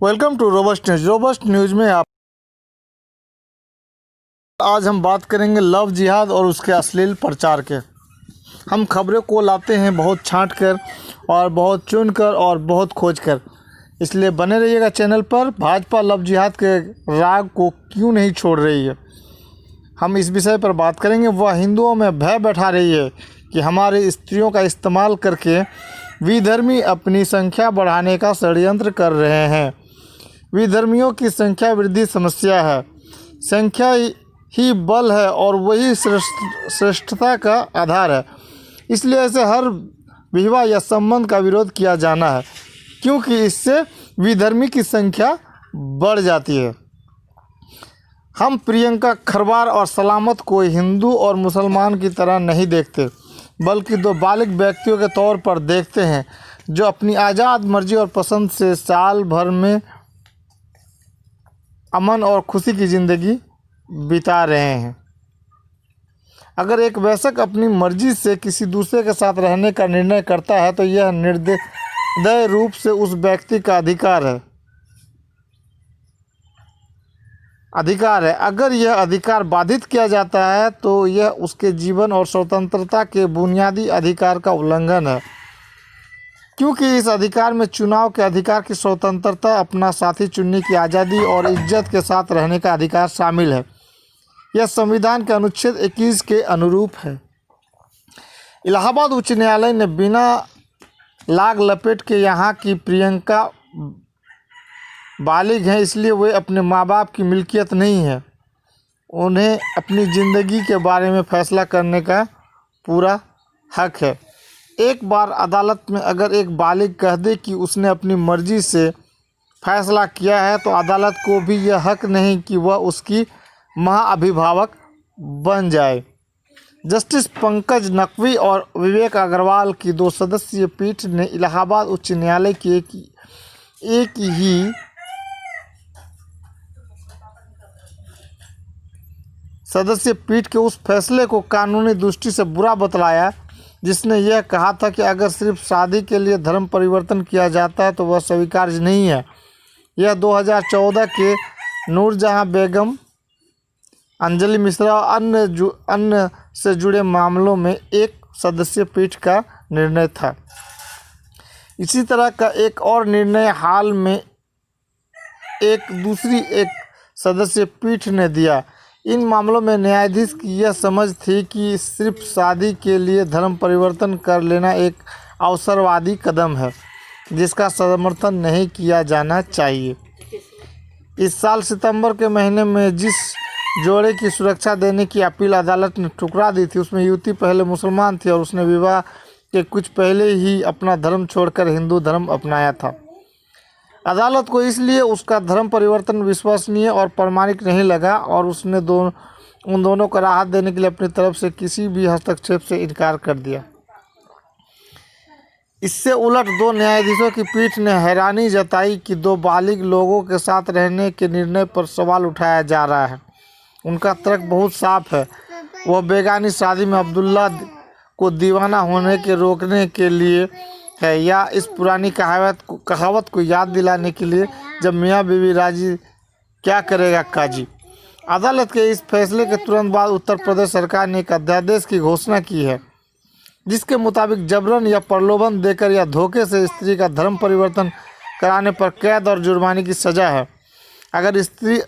Welcome to robust news. Robust news में आज हम बात करेंगे लव जिहाद और उसके अश्लील प्रचार के। हम खबरों को लाते हैं बहुत छांट कर और बहुत चुन कर और बहुत खोज कर, इसलिए बने रहिएगा चैनल पर। भाजपा लव जिहाद के राग को क्यों नहीं छोड़ रही है, हम इस विषय पर बात करेंगे। वह हिंदुओं में भय बैठा रही है कि हमारी स्त्रियों का इस्तेमाल करके विधर्मी अपनी संख्या बढ़ाने का षड्यंत्र कर रहे हैं। विधर्मियों की संख्या वृद्धि समस्या है। संख्या ही बल है और वही श्रेष्ठता का आधार है। इसलिए ऐसे हर विवाह या संबंध का विरोध किया जाना है, क्योंकि इससे विधर्मी की संख्या बढ़ जाती है। हम प्रियंका खरवार और सलामत को हिंदू और मुसलमान की तरह नहीं देखते, बल्कि दो बालिग व्यक्तियों के तौर पर देखते हैं जो अपनी आज़ाद मर्जी और पसंद से साल भर में अमन और खुशी की ज़िंदगी बिता रहे हैं। अगर एक वयस्क अपनी मर्जी से किसी दूसरे के साथ रहने का निर्णय करता है तो यह निर्दय रूप से उस व्यक्ति का अधिकार है। अगर यह अधिकार बाधित किया जाता है तो यह उसके जीवन और स्वतंत्रता के बुनियादी अधिकार का उल्लंघन है, क्योंकि इस अधिकार में चुनाव के अधिकार की स्वतंत्रता, अपना साथी चुनने की आज़ादी और इज्जत के साथ रहने का अधिकार शामिल है। यह संविधान के अनुच्छेद 21 के अनुरूप है। इलाहाबाद उच्च न्यायालय ने बिना लाग लपेट के यहाँ की प्रियंका बालिग हैं, इसलिए वे अपने माँ बाप की मिल्कियत नहीं है। उन्हें अपनी ज़िंदगी के बारे में फैसला करने का पूरा हक है। एक बार अदालत में अगर एक बालिग कह दे कि उसने अपनी मर्जी से फैसला किया है, तो अदालत को भी यह हक नहीं कि वह उसकी महाअभिभावक बन जाए। जस्टिस पंकज नकवी और विवेक अग्रवाल की 2 सदस्यीय पीठ ने इलाहाबाद उच्च न्यायालय की एक ही सदस्यीय पीठ के उस फैसले को कानूनी दृष्टि से बुरा बतलाया, जिसने यह कहा था कि अगर सिर्फ शादी के लिए धर्म परिवर्तन किया जाता है तो वह स्वीकार्य नहीं है। यह 2014 के नूरजहां बेगम, अंजलि मिश्रा और अन्य से जुड़े मामलों में एक सदस्यीय पीठ का निर्णय था। इसी तरह का एक और निर्णय हाल में एक सदस्यीय पीठ ने दिया। इन मामलों में न्यायाधीश की यह समझ थी कि सिर्फ शादी के लिए धर्म परिवर्तन कर लेना एक अवसरवादी कदम है, जिसका समर्थन नहीं किया जाना चाहिए। इस साल सितंबर के महीने में जिस जोड़े की सुरक्षा देने की अपील अदालत ने ठुकरा दी थी, उसमें युवती पहले मुसलमान थी और उसने विवाह के कुछ पहले ही अपना धर्म छोड़कर हिंदू धर्म अपनाया था। अदालत को इसलिए उसका धर्म परिवर्तन विश्वसनीय और प्रामाणिक नहीं लगा और उसने उन दोनों को राहत देने के लिए अपनी तरफ से किसी भी हस्तक्षेप से इनकार कर दिया। इससे उलट 2 न्यायाधीशों की पीठ ने हैरानी जताई कि 2 बालिग लोगों के साथ रहने के निर्णय पर सवाल उठाया जा रहा है। उनका तर्क बहुत साफ है। वह बेगानी शादी में अब्दुल्ला को दीवाना होने के रोकने के लिए है, या इस पुरानी कहावत को याद दिलाने के लिए, जब मियाँ बीवी राजी क्या करेगा काजी। अदालत के इस फैसले के तुरंत बाद उत्तर प्रदेश सरकार ने एक अध्यादेश की घोषणा की है, जिसके मुताबिक जबरन या प्रलोभन देकर या धोखे से स्त्री का धर्म परिवर्तन कराने पर कैद और जुर्माने की सज़ा है। अगर स्त्री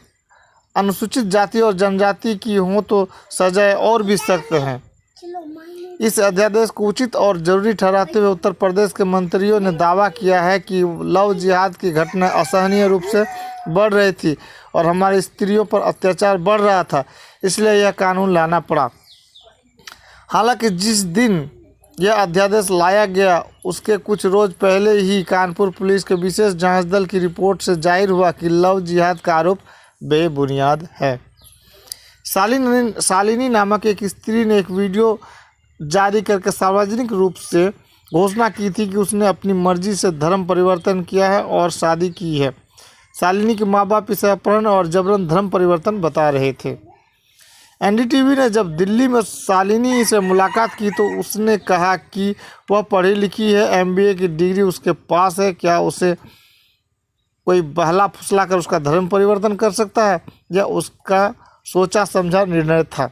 अनुसूचित जाति और जनजाति की हो तो सजाएं और भी सख्त हैं। इस अध्यादेश को उचित और जरूरी ठहराते हुए उत्तर प्रदेश के मंत्रियों ने दावा किया है कि लव जिहाद की घटना असहनीय रूप से बढ़ रही थी और हमारी स्त्रियों पर अत्याचार बढ़ रहा था, इसलिए यह कानून लाना पड़ा। हालांकि जिस दिन यह अध्यादेश लाया गया उसके कुछ रोज पहले ही कानपुर पुलिस के विशेष जांच दल की रिपोर्ट से जाहिर हुआ कि लव जिहाद का आरोप बेबुनियाद है। शालिनी नामक एक स्त्री ने एक वीडियो जारी करके सार्वजनिक रूप से घोषणा की थी कि उसने अपनी मर्जी से धर्म परिवर्तन किया है और शादी की है। शालिनी के माँ बाप इसे अपहरण और जबरन धर्म परिवर्तन बता रहे थे। एनडीटीवी ने जब दिल्ली में शालिनी से मुलाकात की तो उसने कहा कि वह पढ़ी लिखी है, एमबीए की डिग्री उसके पास है। क्या उसे कोई बहला फुसला कर उसका धर्म परिवर्तन कर सकता है, यह उसका सोचा समझा निर्णय था।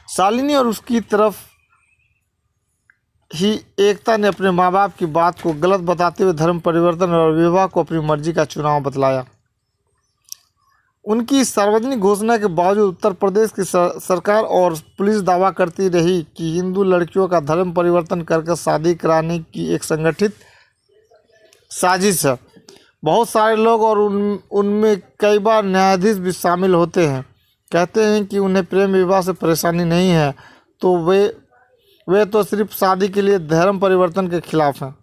शालिनी और उसकी तरफ ही एकता ने अपने माँ बाप की बात को गलत बताते हुए धर्म परिवर्तन और विवाह को अपनी मर्जी का चुनाव बतलाया। उनकी सार्वजनिक घोषणा के बावजूद उत्तर प्रदेश की सरकार और पुलिस दावा करती रही कि हिंदू लड़कियों का धर्म परिवर्तन करके शादी कराने की एक संगठित साजिश है। बहुत सारे लोग और उनमें कई बार न्यायाधीश भी शामिल होते हैं कहते हैं कि उन्हें प्रेम विवाह से परेशानी नहीं है, तो वे तो सिर्फ शादी के लिए धर्म परिवर्तन के खिलाफ हैं।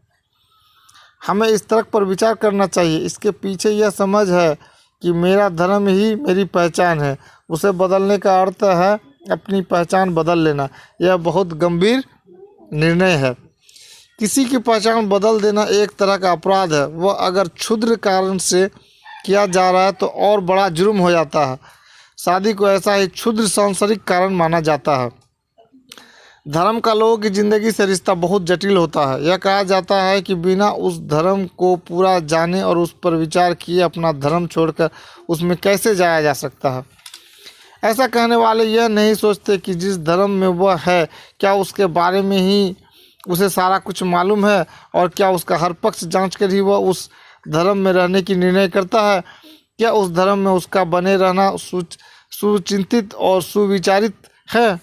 हमें इस तर्क पर विचार करना चाहिए। इसके पीछे यह समझ है कि मेरा धर्म ही मेरी पहचान है, उसे बदलने का अर्थ है अपनी पहचान बदल लेना। यह बहुत गंभीर निर्णय है। किसी की पहचान बदल देना एक तरह का अपराध है। वह अगर क्षुद्र कारण से किया जा रहा है तो और बड़ा जुर्म हो जाता है। शादी को ऐसा ही क्षुद्र सांसारिक कारण माना जाता है। धर्म का लोगों की ज़िंदगी से रिश्ता बहुत जटिल होता है। यह कहा जाता है कि बिना उस धर्म को पूरा जाने और उस पर विचार किए अपना धर्म छोड़कर उसमें कैसे जाया जा सकता है। ऐसा कहने वाले यह नहीं सोचते कि जिस धर्म में वह है क्या उसके बारे में ही उसे सारा कुछ मालूम है, और क्या उसका हर पक्ष जांच कर ही वह उस धर्म में रहने की निर्णय करता है। क्या उस धर्म में उसका बने रहना सुचिंतित और सुविचारित है।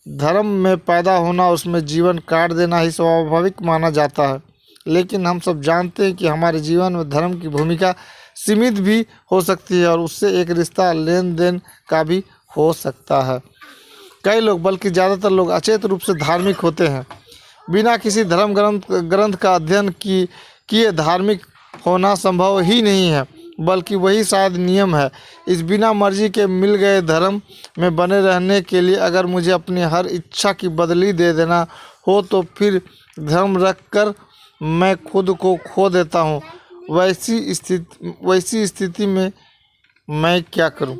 धर्म में पैदा होना, उसमें जीवन काट देना ही स्वाभाविक माना जाता है, लेकिन हम सब जानते हैं कि हमारे जीवन में धर्म की भूमिका सीमित भी हो सकती है और उससे एक रिश्ता लेन देन का भी हो सकता है। कई लोग, बल्कि ज़्यादातर लोग अचेत रूप से धार्मिक होते हैं। बिना किसी धर्म ग्रंथ का अध्ययन किए धार्मिक होना संभव ही नहीं है, बल्कि वही शायद नियम है। इस बिना मर्जी के मिल गए धर्म में बने रहने के लिए अगर मुझे अपनी हर इच्छा की बदली दे देना हो तो फिर धर्म रख कर मैं खुद को खो देता हूँ। वैसी स्थिति में मैं क्या करूँ।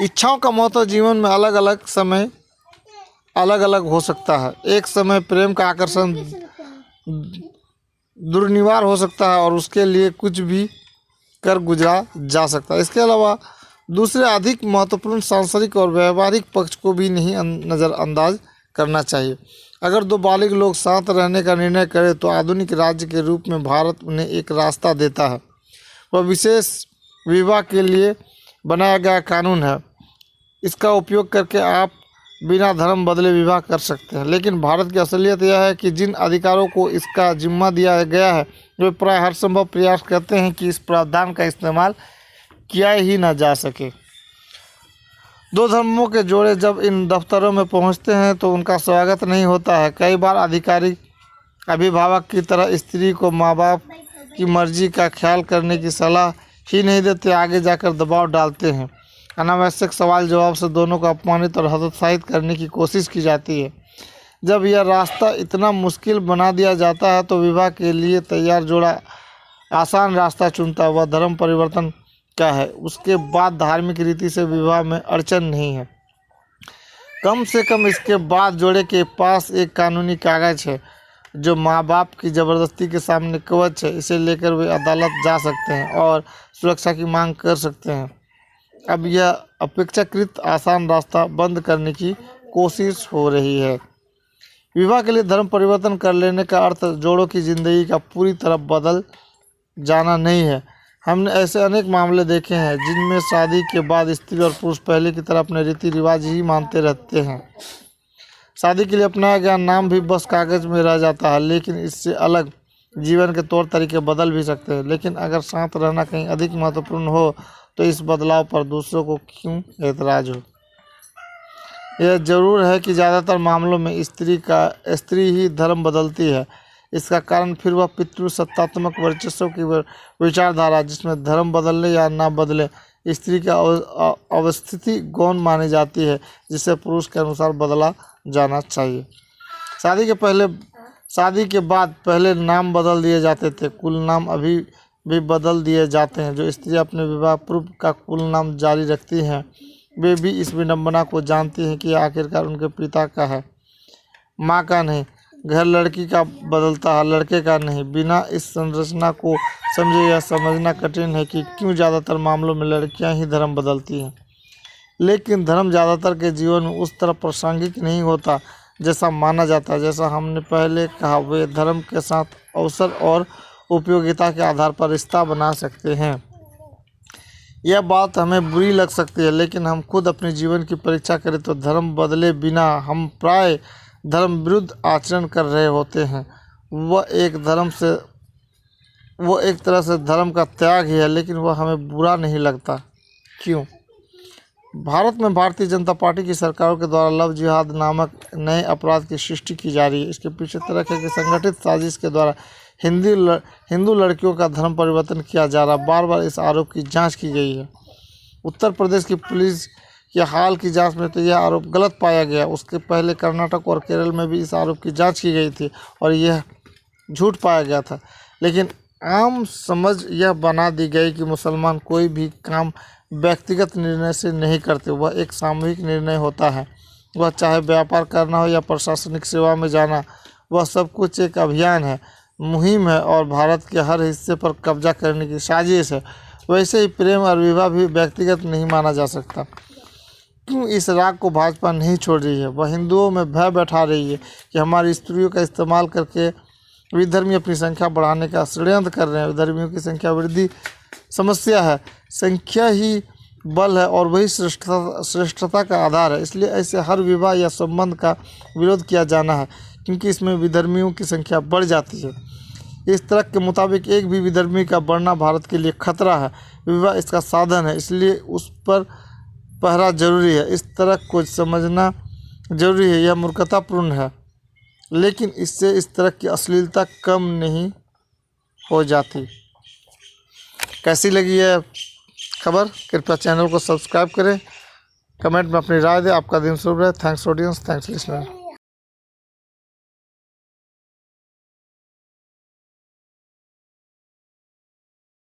इच्छाओं का महत्व जीवन में अलग अलग समय अलग अलग हो सकता है। एक समय प्रेम का आकर्षण दुर्निवार हो सकता है और उसके लिए कुछ भी कर गुजरा जा सकता है। इसके अलावा दूसरे अधिक महत्वपूर्ण सांसारिक और व्यवहारिक पक्ष को भी नहीं नज़रअंदाज करना चाहिए। अगर दो बालिग लोग साथ रहने का निर्णय करें तो आधुनिक राज्य के रूप में भारत उन्हें एक रास्ता देता है। वह विशेष विवाह के लिए बनाया गया कानून है। इसका उपयोग करके आप बिना धर्म बदले विवाह कर सकते हैं। लेकिन भारत की असलियत यह है कि जिन अधिकारों को इसका जिम्मा दिया गया है वे प्राय हर संभव प्रयास करते हैं कि इस प्रावधान का इस्तेमाल किया ही न जा सके। दो धर्मों के जोड़े जब इन दफ्तरों में पहुंचते हैं तो उनका स्वागत नहीं होता है। कई बार अधिकारी अभिभावक की तरह स्त्री को माँ बाप की मर्जी का ख्याल करने की सलाह ही नहीं देते, आगे जाकर दबाव डालते हैं। अनावश्यक सवाल जवाब से दोनों को अपमानित और हतोत्साहित करने की कोशिश की जाती है। जब यह रास्ता इतना मुश्किल बना दिया जाता है तो विवाह के लिए तैयार जोड़ा आसान रास्ता चुनता है। वह धर्म परिवर्तन का है। उसके बाद धार्मिक रीति से विवाह में अड़चन नहीं है। कम से कम इसके बाद जोड़े के पास एक कानूनी कागज है जो माँ बाप की ज़बरदस्ती के सामने कवच है। इसे लेकर वे अदालत जा सकते हैं और सुरक्षा की मांग कर सकते हैं। अब यह अपेक्षाकृत आसान रास्ता बंद करने की कोशिश हो रही है। विवाह के लिए धर्म परिवर्तन कर लेने का अर्थ जोड़ों की ज़िंदगी का पूरी तरह बदल जाना नहीं है। हमने ऐसे अनेक मामले देखे हैं जिनमें शादी के बाद स्त्री और पुरुष पहले की तरह अपने रीति रिवाज ही मानते रहते हैं। शादी के लिए अपनाया गया नाम भी बस कागज़ में रह जाता है, लेकिन इससे अलग जीवन के तौर तरीके बदल भी सकते हैं। लेकिन अगर साथ रहना कहीं अधिक महत्वपूर्ण हो तो इस बदलाव पर दूसरों को क्यों एतराज़ हो। यह ज़रूर है कि ज़्यादातर मामलों में स्त्री ही धर्म बदलती है। इसका कारण फिर वह पितृसत्तात्मक वर्चस्व की विचारधारा जिसमें धर्म बदलने या ना बदले स्त्री की अवस्थिति गौण मानी जाती है, जिसे पुरुष के अनुसार बदला जाना चाहिए। शादी के बाद पहले नाम बदल दिए जाते थे। कुल नाम अभी भी बदल दिए जाते हैं। जो स्त्री अपने विवाह पूर्व का कुल नाम जारी रखती हैं वे भी इस विडंबना को जानती हैं कि आखिरकार उनके पिता का है, माँ का नहीं। घर लड़की का बदलता है, लड़के का नहीं। बिना इस संरचना को समझे यह समझना कठिन है कि क्यों ज़्यादातर मामलों में लड़कियां ही धर्म बदलती हैं। लेकिन धर्म ज़्यादातर के जीवन में उस तरह प्रासंगिक नहीं होता जैसा माना जाता है। जैसा हमने पहले कहा, वे धर्म के साथ अवसर और उपयोगिता के आधार पर रिश्ता बना सकते हैं। यह बात हमें बुरी लग सकती है, लेकिन हम खुद अपने जीवन की परीक्षा करें तो धर्म बदले बिना हम प्राय धर्म विरुद्ध आचरण कर रहे होते हैं। वह एक तरह से धर्म का त्याग ही है, लेकिन वह हमें बुरा नहीं लगता। क्यों? भारत में भारतीय जनता पार्टी की सरकारों के द्वारा लव जिहाद नामक नए अपराध की सृष्टि की जा रही है। इसके पीछे तरह है कि संगठित साजिश के द्वारा हिंदू लड़कियों का धर्म परिवर्तन किया जा रहा है। बार बार इस आरोप की जांच की गई है। उत्तर प्रदेश की पुलिस की हाल की जांच में तो यह आरोप गलत पाया गया। उसके पहले कर्नाटक और केरल में भी इस आरोप की जांच की गई थी और यह झूठ पाया गया था। लेकिन आम समझ यह बना दी गई कि मुसलमान कोई भी काम व्यक्तिगत निर्णय से नहीं करते, वह एक सामूहिक निर्णय होता है। वह चाहे व्यापार करना हो या प्रशासनिक सेवा में जाना, वह सब कुछ एक अभियान है, मुहिम है और भारत के हर हिस्से पर कब्जा करने की साजिश है। वैसे ही प्रेम और विवाह भी व्यक्तिगत नहीं माना जा सकता। क्यों इस राग को भाजपा नहीं छोड़ रही है? वह हिंदुओं में भय बैठा रही है कि हमारी स्त्रियों का इस्तेमाल करके विधर्मी अपनी संख्या बढ़ाने का षड्यंत्र कर रहे हैं। विधर्मियों की संख्या वृद्धि समस्या है, संख्या ही बल है और वही श्रेष्ठता का आधार है। इसलिए ऐसे हर विवाह या संबंध का विरोध किया जाना है, क्योंकि इसमें विधर्मियों की संख्या बढ़ जाती है। इस तर्क के मुताबिक एक भी विधर्मी का बढ़ना भारत के लिए खतरा है। विवाह इसका साधन है, इसलिए उस पर पहरा जरूरी है। इस तर्क को समझना जरूरी है। यह मूर्खतापूर्ण है, लेकिन इससे इस तरह की अश्लीलता कम नहीं हो जाती। कैसी लगी है खबर? कृपया चैनल को सब्सक्राइब करें, कमेंट में अपनी राय दें। आपका दिन शुभ रहे। Thanks audience, thanks listener.